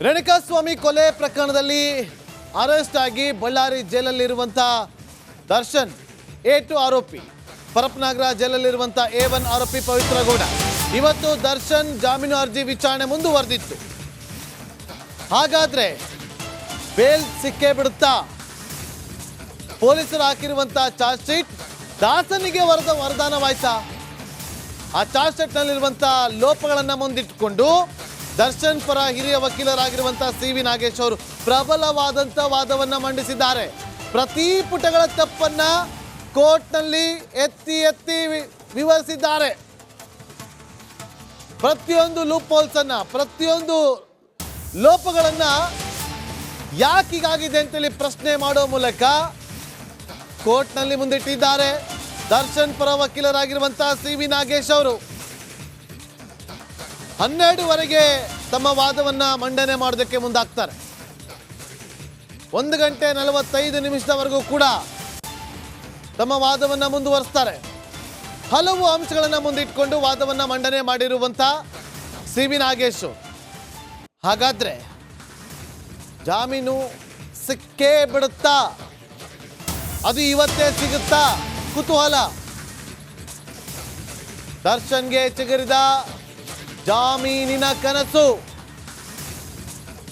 ರೇಣುಕಾಸ್ವಾಮಿ ಕೊಲೆ ಪ್ರಕರಣದಲ್ಲಿ ಅರೆಸ್ಟ್ ಆಗಿ ಬಳ್ಳಾರಿ ಜೈಲಲ್ಲಿರುವಂತ ದರ್ಶನ್ A2 ಆರೋಪಿ, ಪರಪ್ಪನಗರ ಜೈಲಲ್ಲಿರುವಂತ A1 ಆರೋಪಿ ಪವಿತ್ರ ಗೌಡ. ಇವತ್ತು ದರ್ಶನ್ ಜಾಮೀನು ಅರ್ಜಿ ವಿಚಾರಣೆ ಮುಂದುವರೆದಿತ್ತು. ಹಾಗಾದ್ರೆ ಬೇಲ್ ಸಿಕ್ಕೇ ಬಿಡುತ್ತಾ? ಪೊಲೀಸರು ಹಾಕಿರುವಂತ ಚಾರ್ಜ್ ಶೀಟ್ ದಾಸನಿಗೆ ವರದಾನವಾಯ್ತಾ? ಆ ಚಾರ್ಜ್ ಶೀಟ್ ನಲ್ಲಿರುವಂತ ಲೋಪಗಳನ್ನ ಮುಂದಿಟ್ಟುಕೊಂಡು ದರ್ಶನ್ ಪರ ಹಿರಿಯ ವಕೀಲರಾಗಿರುವಂತಹ CV ನಾಗೇಶ್ ಅವರು ಪ್ರಬಲವಾದಂತ ವಾದವನ್ನ ಮಂಡಿಸಿದ್ದಾರೆ. ಪ್ರತಿ ಪುಟಗಳ ತಪ್ಪನ್ನ ಕೋರ್ಟ್ನಲ್ಲಿ ಎತ್ತಿ ಎತ್ತಿ ವಿವರಿಸಿದ್ದಾರೆ. ಪ್ರತಿಯೊಂದು ಲೂಪ್ ಹೋಲ್ಸ್ ಅನ್ನ, ಪ್ರತಿಯೊಂದು ಲೋಪಗಳನ್ನ ಯಾಕೀಗಾಗಿದೆ ಅಂತೇಳಿ ಪ್ರಶ್ನೆ ಮಾಡೋ ಮೂಲಕ ಕೋರ್ಟ್ನಲ್ಲಿ ಮುಂದಿಟ್ಟಿದ್ದಾರೆ ದರ್ಶನ್ ಪರ ವಕೀಲರಾಗಿರುವಂತಹ CV ನಾಗೇಶ್ ಅವರು. 12ವರೆಗೆ ತಮ್ಮ ವಾದವನ್ನ ಮಂಡನೆ ಮಾಡೋದಕ್ಕೆ ಮುಂದಾಗ್ತಾರೆ. 1 ಗಂಟೆ 45 ನಿಮಿಷದವರೆಗೂ ಕೂಡ ತಮ್ಮ ವಾದವನ್ನ ಮುಂದುವರಿಸ್ತಾರೆ. ಹಲವು ಅಂಶಗಳನ್ನ ಮುಂದಿಟ್ಕೊಂಡು ವಾದವನ್ನ ಮಂಡನೆ ಮಾಡಿರುವಂತ CV ನಾಗೇಶ್. ಹಾಗಾದ್ರೆ ಜಾಮೀನು ಸಿಕ್ಕೇ ಬಿಡುತ್ತಾ? ಅದು ಇವತ್ತೇ ಸಿಗುತ್ತಾ? ಕುತೂಹಲ. ದರ್ಶನ್ಗೆ ಚಿಗುರಿದ ಜಾಮೀನಿನ ಕನಸು.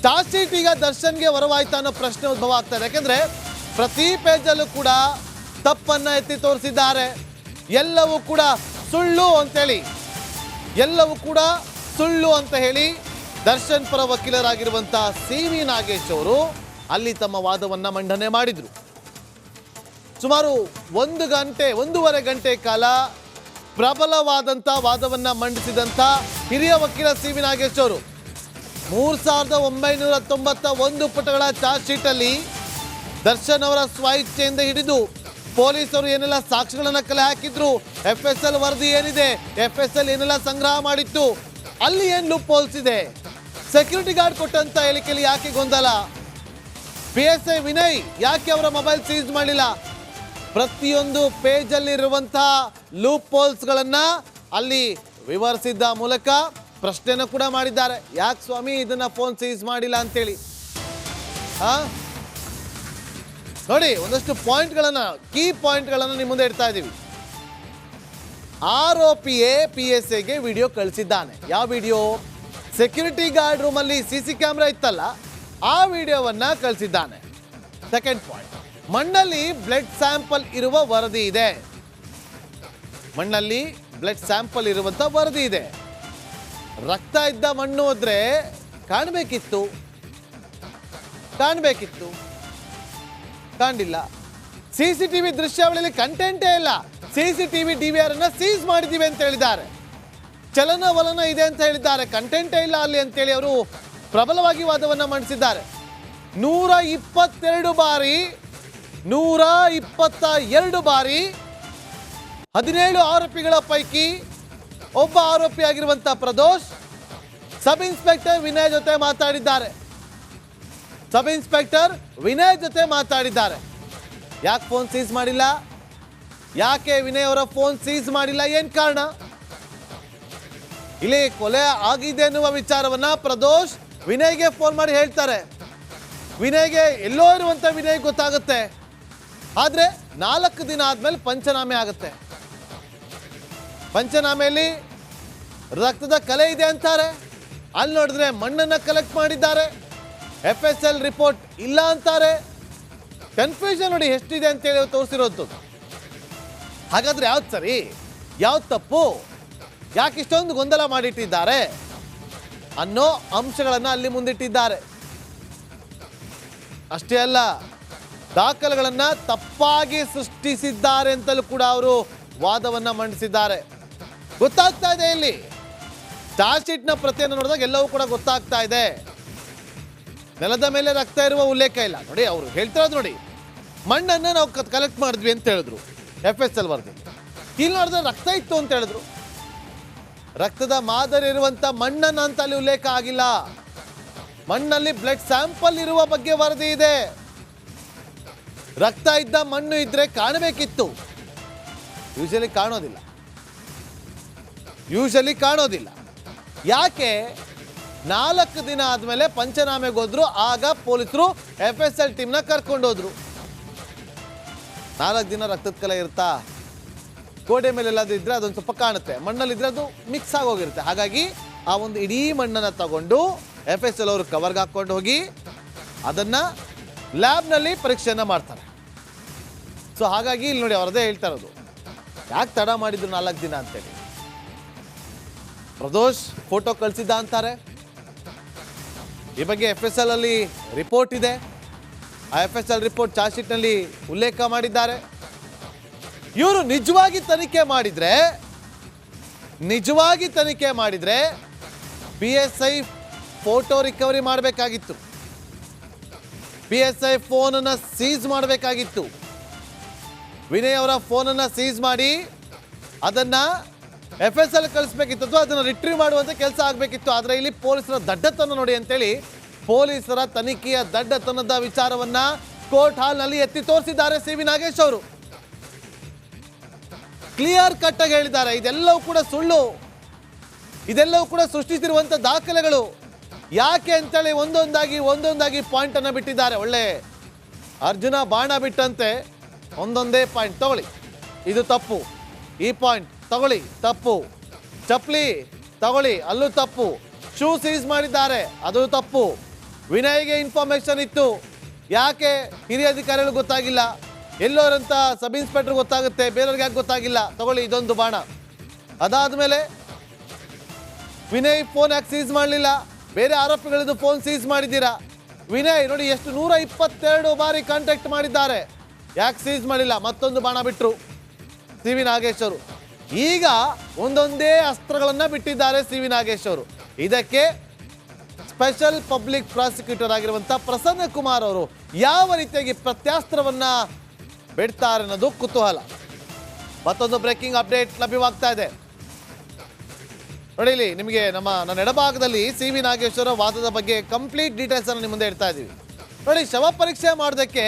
ಚಾರ್ಜ್ ಶೀಟ್ ಈಗ ದರ್ಶನ್ಗೆ ವರವಾಯ್ತಾ ಅನ್ನೋ ಪ್ರಶ್ನೆ ಉದ್ಭವ ಆಗ್ತದೆ. ಯಾಕಂದ್ರೆ ಪ್ರತಿ ಪೇಜಲ್ಲೂ ಕೂಡ ತಪ್ಪನ್ನ ಎತ್ತಿ ತೋರಿಸಿದ್ದಾರೆ. ಎಲ್ಲವೂ ಕೂಡ ಸುಳ್ಳು ಅಂತ ಹೇಳಿ ದರ್ಶನ್ ಪರ ವಕೀಲರಾಗಿರುವಂತಹ CV ನಾಗೇಶ್ ಅವರು ಅಲ್ಲಿ ತಮ್ಮ ವಾದವನ್ನ ಮಂಡನೆ ಮಾಡಿದ್ರು. ಸುಮಾರು 1.5 ಗಂಟೆ ಕಾಲ ಪ್ರಬಲವಾದಂಥ ವಾದವನ್ನ ಮಂಡಿಸಿದಂಥ ಹಿರಿಯ ವಕೀಲ CV ನಾಗೇಶ್ ಅವರು 3991 ಪುಟಗಳ ಚಾರ್ಜ್ ಶೀಟಲ್ಲಿ ದರ್ಶನ್ ಅವರ ಸ್ವಇಚ್ಛೆಯಿಂದ ಹಿಡಿದು ಪೊಲೀಸರು ಏನೆಲ್ಲ ಸಾಕ್ಷಿಗಳನ್ನ ಕಲೆ ಹಾಕಿದ್ರು, FSL ವರದಿ ಏನಿದೆ, FSL ಏನೆಲ್ಲ ಸಂಗ್ರಹ ಮಾಡಿತ್ತು, ಅಲ್ಲಿ ಏನು ಲೂಪ್ ಹೋಲ್ಸ್ ಇದೆ, ಸೆಕ್ಯೂರಿಟಿ ಗಾರ್ಡ್ ಕೊಟ್ಟಂತ ಹೇಳಿಕೆಯಲ್ಲಿ ಯಾಕೆ ಗೊಂದಲ, PSI ವಿನಯ್ ಯಾಕೆ ಅವರ ಮೊಬೈಲ್ ಸೀಸ್ ಮಾಡಿಲ್ಲ, ಪ್ರತಿಯೊಂದು ಪೇಜಲ್ಲಿರುವಂತಹ ಲೂಪ್ ಹೋಲ್ಸ್ಗಳನ್ನ ಅಲ್ಲಿ ವಿವರಿಸಿದ್ದ ಮೂಲಕ ಪ್ರಶ್ನೆಯನ್ನು ಕೂಡ ಮಾಡಿದ್ದಾರೆ. ಯಾಕೆ ಸ್ವಾಮಿ ಇದನ್ನ ಫೋನ್ ಸೀಸ್ ಮಾಡಿಲ್ಲ ಅಂತೇಳಿ. ನೋಡಿ, ಒಂದಷ್ಟು ಪಾಯಿಂಟ್ಗಳನ್ನ, ಕೀ ಪಾಯಿಂಟ್ಗಳನ್ನ ನಿಮ್ಮ ಮುಂದೆ ಇಡ್ತಾ ಇದ್ದೀವಿ. ಆರೋಪಿಯೇ PSIಗೆ ವಿಡಿಯೋ ಕಳಿಸಿದ್ದಾನೆ. ಯಾವ ವಿಡಿಯೋ? ಸೆಕ್ಯೂರಿಟಿ ಗಾರ್ಡ್ ರೂಮಲ್ಲಿ CC ಕ್ಯಾಮ್ರಾ ಇತ್ತಲ್ಲ, ಆ ವಿಡಿಯೋವನ್ನ ಕಳಿಸಿದ್ದಾನೆ. ಸೆಕೆಂಡ್ ಪಾಯಿಂಟ್, ಮಣ್ಣಲ್ಲಿ ಬ್ಲಡ್ ಸ್ಯಾಂಪಲ್ ಇರುವ ವರದಿ ಇದೆ. ಮಣ್ಣಲ್ಲಿ ಬ್ಲಡ್ ಸ್ಯಾಂಪಲ್ ಇರುವಂತ ವರದಿ ಇದೆ. ರಕ್ತ ಇದ್ದ ಮಣ್ಣು ಹೋದ್ರೆ ಕಾಣಬೇಕಿತ್ತು, ಕಾಣಲಿಲ್ಲ. CCTV ದೃಶ್ಯಾವಳಿಯಲ್ಲಿ ಕಂಟೆಂಟೇ ಇಲ್ಲ. CCTV DVR ಅನ್ನ ಸೀಸ್ ಮಾಡಿದೀವಿ ಅಂತ ಹೇಳಿದ್ದಾರೆ. ಚಲನವಲನ ಇದೆ ಅಂತ ಹೇಳಿದ್ದಾರೆ, ಕಂಟೆಂಟೇ ಇಲ್ಲ ಅಲ್ಲಿ ಅಂತೇಳಿ ಅವರು ಪ್ರಬಲವಾಗಿ ವಾದವನ್ನ ಮಂಡಿಸಿದ್ದಾರೆ. 122 ಬಾರಿ 17 ಆರೋಪಿಗಳ ಪೈಕಿ ಒಬ್ಬ ಆರೋಪಿಯಾಗಿರುವಂತ ಪ್ರದೋಷ್ ಸಬ್ ಇನ್ಸ್ಪೆಕ್ಟರ್ ವಿನಯ್ ಜೊತೆ ಮಾತಾಡಿದ್ದಾರೆ. ಯಾಕೆ ಫೋನ್ ಸೀಸ್ ಮಾಡಿಲ್ಲ? ಯಾಕೆ ವಿನಯ್ ಅವರ ಫೋನ್ ಸೀಸ್ ಮಾಡಿಲ್ಲ? ಏನ್ ಕಾರಣ? ಇಲ್ಲಿ ಕೊಲೆ ಆಗಿದೆ ಅನ್ನುವ ವಿಚಾರವನ್ನ ಪ್ರದೋಷ್ ವಿನಯ್ಗೆ ಫೋನ್ ಮಾಡಿ ಹೇಳ್ತಾರೆ. ವಿನಯ್ಗೆ ಎಲ್ಲೋ ಇರುವಂತ ವಿನಯ್ ಗೊತ್ತಾಗುತ್ತೆ. ಆದ್ರೆ 4 ದಿನ ಆದ್ಮೇಲೆ ಪಂಚನಾಮೆ ಆಗುತ್ತೆ. ಪಂಚನಾಮೆಯಲ್ಲಿ ರಕ್ತದ ಕಲೆ ಇದೆ ಅಂತಾರೆ. ಅಲ್ಲಿ ನೋಡಿದ್ರೆ ಮಣ್ಣನ್ನ ಕಲೆಕ್ಟ್ ಮಾಡಿದ್ದಾರೆ. FSL ರಿಪೋರ್ಟ್ ಇಲ್ಲ ಅಂತಾರೆ. ಕನ್ಫ್ಯೂಷನ್ ನೋಡಿ ಎಷ್ಟಿದೆ ಅಂತೇಳಿ ತೋರಿಸಿರೋದು. ಹಾಗಾದ್ರೆ ಯಾವ್ದು ಸರಿ, ಯಾವ್ದು ತಪ್ಪು, ಯಾಕೆ ಇಷ್ಟೊಂದು ಗೊಂದಲ ಮಾಡಿಟ್ಟಿದ್ದಾರೆ ಅನ್ನೋ ಅಂಶಗಳನ್ನ ಅಲ್ಲಿ ಮುಂದಿಟ್ಟಿದ್ದಾರೆ. ಅಷ್ಟೇ ಅಲ್ಲ, ದಾಖಲೆಗಳನ್ನ ತಪ್ಪಾಗಿ ಸೃಷ್ಟಿಸಿದ್ದಾರೆ ಅಂತಲೂ ಕೂಡ ಅವರು ವಾದವನ್ನ ಮಂಡಿಸಿದ್ದಾರೆ. ಗೊತ್ತಾಗ್ತಾ ಇದೆ, ಇಲ್ಲಿ ಚಾರ್ಜ್ ಶೀಟ್ನ ಪ್ರತಿಯನ್ನು ನೋಡಿದಾಗ ಎಲ್ಲವೂ ಕೂಡ ಗೊತ್ತಾಗ್ತಾ ಇದೆ. ನೆಲದ ಮೇಲೆ ರಕ್ತ ಇರುವ ಉಲ್ಲೇಖ ಇಲ್ಲ. ನೋಡಿ, ಅವರು ಹೇಳ್ತಿರೋದು ನೋಡಿ, ಮಣ್ಣನ್ನ ನಾವು ಕಲೆಕ್ಟ್ ಮಾಡಿದ್ವಿ ಅಂತ ಹೇಳಿದ್ರು FSL ವರದಿ. ಇಲ್ಲಿ ನೋಡಿದ್ರೆ ರಕ್ತ ಇತ್ತು ಅಂತ ಹೇಳಿದ್ರು. ರಕ್ತದ ಮಾದರಿ ಇರುವಂತ ಮಣ್ಣನ್ನ ಅಂತ ಅಲ್ಲಿ ಉಲ್ಲೇಖ ಆಗಿಲ್ಲ. ಮಣ್ಣಲ್ಲಿ ಬ್ಲಡ್ ಸ್ಯಾಂಪಲ್ ಇರುವ ಬಗ್ಗೆ ವರದಿ ಇದೆ. ರಕ್ತ ಇದ್ದ ಮಣ್ಣು ಇದ್ರೆ ಕಾಣಬೇಕಿತ್ತು. ಯೂಶಲಿ ಕಾಣೋದಿಲ್ಲ. ಯಾಕೆ 4 ದಿನ ಆದ್ಮೇಲೆ ಪಂಚನಾಮೆಗೆ ಹೋದ್ರು. ಆಗ ಪೊಲೀಸರು FSL ಟೀಮ್ನ ಕರ್ಕೊಂಡು ಹೋದ್ರು. 4 ದಿನ ರಕ್ತದ ಕಲೆ ಇರುತ್ತಾ? ಗೋಡೆ ಮೇಲೆ ಎಲ್ಲಾದ್ರೂ ಇದ್ರೆ ಅದೊಂದು ಸ್ವಲ್ಪ ಕಾಣುತ್ತೆ, ಮಣ್ಣಲ್ಲಿದ್ರೆ ಅದು ಮಿಕ್ಸ್ ಆಗೋಗಿರುತ್ತೆ. ಹಾಗಾಗಿ ಆ ಒಂದು ಇಡೀ ಮಣ್ಣನ್ನು ತಗೊಂಡು FSL ಅವರು ಕವರ್ಗೆ ಹಾಕೊಂಡು ಹೋಗಿ ಅದನ್ನ ಲ್ಯಾಬ್ನಲ್ಲಿ ಪರೀಕ್ಷೆಯನ್ನು ಮಾಡ್ತಾರೆ. ಸೊ ಹಾಗಾಗಿ ಇಲ್ಲಿ ನೋಡಿ ಅವರದೇ ಹೇಳ್ತಾ ಇರೋದು, ಯಾಕೆ ತಡ ಮಾಡಿದ್ರು 4 ದಿನ ಅಂತೇಳಿ. ಪ್ರದೋಷ್ ಫೋಟೋ ಕಳಿಸಿದ್ದ ಅಂತಾರೆ. ಈ ಬಗ್ಗೆ FSL ಅಲ್ಲಿ ರಿಪೋರ್ಟ್ ಇದೆ. ಆ FSL ರಿಪೋರ್ಟ್ ಚಾರ್ಜ್ ಶೀಟ್ನಲ್ಲಿ ಉಲ್ಲೇಖ ಮಾಡಿದ್ದಾರೆ. ಇವರು ನಿಜವಾಗಿ ತನಿಖೆ ಮಾಡಿದ್ರೆ PSI ಫೋಟೋ ರಿಕವರಿ ಮಾಡಬೇಕಾಗಿತ್ತು. PSI ಫೋನನ್ನು ಸೀಸ್ ಮಾಡಬೇಕಾಗಿತ್ತು. ವಿನಯ್ ಅವರ ಫೋನನ್ನು ಸೀಸ್ ಮಾಡಿ ಅದನ್ನ FSL ಕಳಿಸ್ಬೇಕಿತ್ತು, ಅಥವಾ ಅದನ್ನು ರಿಟ್ರೀವ್ ಮಾಡುವಂತ ಕೆಲಸ ಆಗಬೇಕಿತ್ತು. ಆದರೆ ಇಲ್ಲಿ ಪೊಲೀಸರ ದಡ್ಡತನ ನೋಡಿ ಅಂತೇಳಿ ಪೊಲೀಸರ ತನಿಖೆಯ ದಡ್ಡತನದ ವಿಚಾರವನ್ನ ಕೋರ್ಟ್ ಹಾಲ್ನಲ್ಲಿ ಎತ್ತಿ ತೋರಿಸಿದ್ದಾರೆ CV ನಾಗೇಶ್ ಅವರು. ಕ್ಲಿಯರ್ ಕಟ್ ಆಗಿ ಹೇಳಿದ್ದಾರೆ, ಇದೆಲ್ಲವೂ ಕೂಡ ಸುಳ್ಳು, ಇದೆಲ್ಲವೂ ಕೂಡ ಸೃಷ್ಟಿಸಿರುವಂತ ದಾಖಲೆಗಳು. ಯಾಕೆ ಅಂತೇಳಿ ಒಂದೊಂದಾಗಿ ಪಾಯಿಂಟ್ ಅನ್ನ ಬಿಟ್ಟಿದ್ದಾರೆ. ಒಳ್ಳೆ ಅರ್ಜುನ ಬಾಣ ಬಿಟ್ಟಂತೆ ಒಂದೊಂದೇ ಪಾಯಿಂಟ್ ತಗೊಳ್ಳಿ, ಇದು ತಪ್ಪು, ಈ ಪಾಯಿಂಟ್ ತಗೊಳ್ಳಿ ತಪ್ಪು, ಚಪ್ಲಿ ತಗೊಳ್ಳಿ ಅಲ್ಲೂ ತಪ್ಪು, ಶೂ ಸೀಸ್ ಮಾಡಿದ್ದಾರೆ ಅದು ತಪ್ಪು, ವಿನಯ್ಗೆ ಇನ್ಫಾರ್ಮೇಶನ್ ಇತ್ತು, ಯಾಕೆ ಹಿರಿಯ ಅಧಿಕಾರಿಗಳು ಗೊತ್ತಾಗಿಲ್ಲ, ಎಲ್ಲೋರಂತ ಸಬ್ ಇನ್ಸ್ಪೆಕ್ಟರ್ ಗೊತ್ತಾಗುತ್ತೆ, ಬೇರೆಯವ್ರಿಗೆ ಯಾಕೆ ಗೊತ್ತಾಗಿಲ್ಲ, ತಗೊಳ್ಳಿ ಇದೊಂದು ಬಾಣ. ಅದಾದ್ಮೇಲೆ ವಿನಯ್ ಫೋನ್ ಯಾಕೆ ಸೀಸ್ ಮಾಡಲಿಲ್ಲ, ಬೇರೆ ಆರೋಪಿಗಳದ್ದು ಫೋನ್ ಸೀಸ್ ಮಾಡಿದ್ದೀರಾ. ವಿನಯ್ ನೋಡಿ ಎಷ್ಟು 122 ಬಾರಿ ಕಾಂಟ್ಯಾಕ್ಟ್ ಮಾಡಿದ್ದಾರೆ, ಯಾಕೆ ಸೀಸ್ ಮಾಡಿಲ್ಲ, ಮತ್ತೊಂದು ಬಾಣ ಬಿಟ್ಟರು CV ನಾಗೇಶ್ ಅವರು. ಈಗ ಒಂದೊಂದೇ ಅಸ್ತ್ರಗಳನ್ನ ಬಿಟ್ಟಿದ್ದಾರೆ CV ನಾಗೇಶ್ ಅವರು. ಇದಕ್ಕೆ ಸ್ಪೆಷಲ್ ಪಬ್ಲಿಕ್ ಪ್ರಾಸಿಕ್ಯೂಟರ್ ಆಗಿರುವಂತಹ ಪ್ರಸನ್ನ ಕುಮಾರ್ ಅವರು ಯಾವ ರೀತಿಯಾಗಿ ಪ್ರತ್ಯಾಸ್ತ್ರವನ್ನ ಬಿಡ್ತಾರೆ ಅನ್ನೋದು ಕುತೂಹಲ. ಮತ್ತೊಂದು ಬ್ರೇಕಿಂಗ್ ಅಪ್ಡೇಟ್ ಲಭ್ಯವಾಗ್ತಾ ಇದೆ ನೋಡಿ. ಇಲ್ಲಿ ನಿಮಗೆ ನನ್ನ ಎಡಭಾಗದಲ್ಲಿ CV ನಾಗೇಶ್ವರ ವಾದದ ಬಗ್ಗೆ ಕಂಪ್ಲೀಟ್ ಡೀಟೇಲ್ಸ್ ಅನ್ನು ನಿಮ್ಮ ಮುಂದೆ ಇಡ್ತಾ ಇದ್ದೀವಿ ನೋಡಿ. ಶವ ಪರೀಕ್ಷೆ ಮಾಡೋದಕ್ಕೆ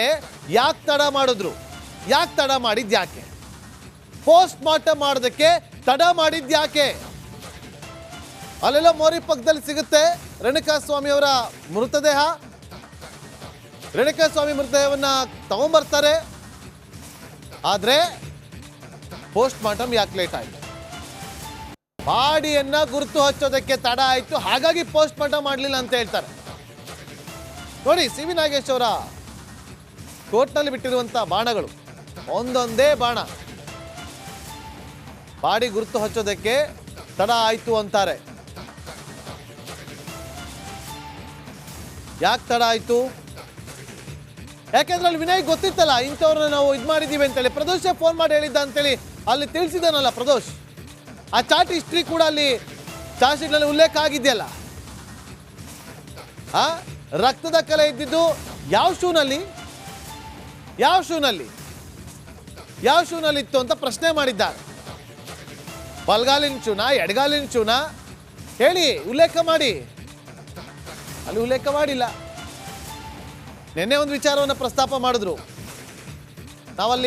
ಯಾಕೆ ತಡ ಮಾಡಿದ್ರು, ಯಾಕೆ ತಡ ಮಾಡಿದ್ಯಾಕೆ, ಪೋಸ್ಟ್ ಮಾರ್ಟಮ್ ಮಾಡೋದಕ್ಕೆ ತಡ ಮಾಡಿದ್ಯಾಕೆ. ಅಲ್ಲೆಲ್ಲ ಮೋರಿ ಪಕ್ಕದಲ್ಲಿ ಸಿಗುತ್ತೆ ರೇಣುಕಾಸ್ವಾಮಿ ಅವರ ಮೃತದೇಹ. ರೇಣುಕಾಸ್ವಾಮಿ ಮೃತದೇಹವನ್ನ ತಗೊಂಡ್ಬರ್ತಾರೆ, ಆದ್ರೆ ಪೋಸ್ಟ್ ಮಾರ್ಟಮ್ ಯಾಕೆ ಲೇಟ್ ಆಯ್ತು, ಬಾಡಿಯನ್ನ ಗುರುತು ಹಚ್ಚೋದಕ್ಕೆ ತಡ ಆಯ್ತು, ಹಾಗಾಗಿ ಪೋಸ್ಟ್ ಮಾರ್ಟಮ್ ಮಾಡಲಿಲ್ಲ ಅಂತ ಹೇಳ್ತಾರೆ ನೋಡಿ. CV ನಾಗೇಶ್ ಅವರ ಕೋರ್ಟ್ನಲ್ಲಿ ಬಿಟ್ಟಿರುವಂತ ಬಾಣಗಳು ಒಂದೊಂದೇ ಬಾಣ, ಬಾಡಿ ಗುರುತು ಹಚ್ಚೋದಕ್ಕೆ ತಡ ಆಯ್ತು ಅಂತಾರೆ. ಯಾಕೆ ತಡ ಆಯ್ತು, ಯಾಕೆಂದ್ರೆ ಅಲ್ಲಿ ವಿನಯ್ ಗೊತ್ತಿತ್ತಲ್ಲ ಇಂಥವ್ರನ್ನ ನಾವು ಇದು ಮಾಡಿದೀವಿ ಅಂತೇಳಿ. ಪ್ರದೋಷ್ ಫೋನ್ ಮಾಡಿ ಹೇಳಿದ್ದ ಅಂತೇಳಿ ಅಲ್ಲಿ ತಿಳಿಸಿದಾನಲ್ಲ ಪ್ರದೋಷ್. ಆ ಚಾಟ್ ಹಿಸ್ಟ್ರಿ ಕೂಡ ಅಲ್ಲಿ ಚಾರ್ಜ್ ಶೀಟ್ನಲ್ಲಿ ಉಲ್ಲೇಖ ಆಗಿದೆಯಲ್ಲ. ರಕ್ತದ ಕಲೆ ಇದ್ದಿದ್ದು ಯಾವ ಶೂನಲ್ಲಿ ಇತ್ತು ಅಂತ ಪ್ರಶ್ನೆ ಮಾಡಿದ್ದಾರೆ. ಬಲ್ಗಾಲಿನ ಶೂನಾ, ಎಡಗಾಲಿನ ಶೂನಾ ಹೇಳಿ, ಉಲ್ಲೇಖ ಮಾಡಿ. ಅಲ್ಲಿ ಉಲ್ಲೇಖ ಮಾಡಿಲ್ಲ. ನಿನ್ನೆ ಒಂದು ವಿಚಾರವನ್ನು ಪ್ರಸ್ತಾಪ ಮಾಡಿದ್ರು ನಾವಲ್ಲಿ.